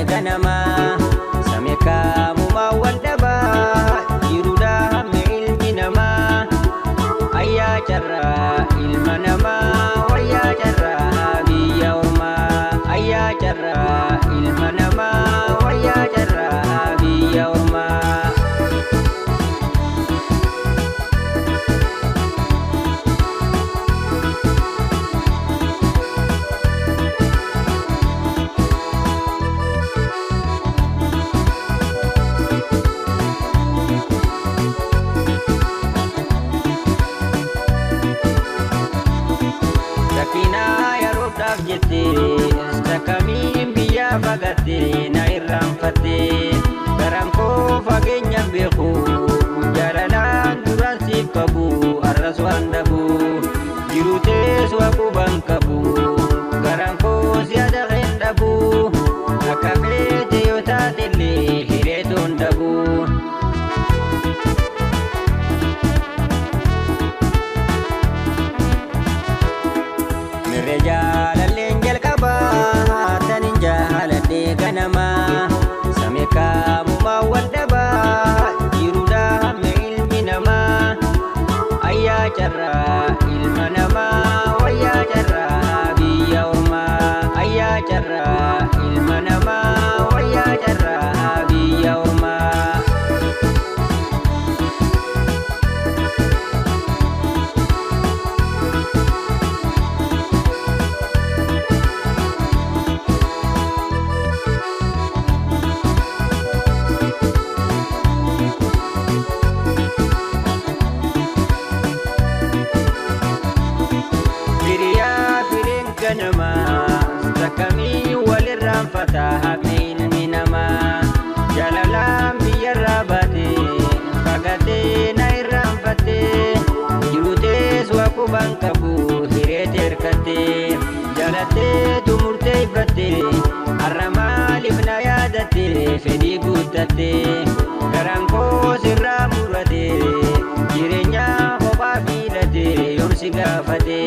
ganama sameka muma waldaba jiruda hamme ilmi nama ayya jarra ilma nama wayya jarra biyya orma ayya jarra ilma nama wayya jarra biyya orma Sakamin biya bagate na iramfate garamko fagenya beku jalalan duran si kabu arraswan dabu jirute swaku bangkabu garamko siada rendabu akakle teyota tele hireton dabu mereja ganama sameka muma waldaba jiruda hamme ilmi nama ayya jarra ilma nama wayya jarra biyya orma ayya jarra ilma nama wayya jarra biyya orma ganama sakami walirran fataha ilmi nama jalalan biyarra bate fagate na irran fate jirute swaku bankabu hirete erkate jalate tumurte ifrate arrama libna yadate fedi gutate garanko sirra murate jirenya hoba bilate yomsi gafate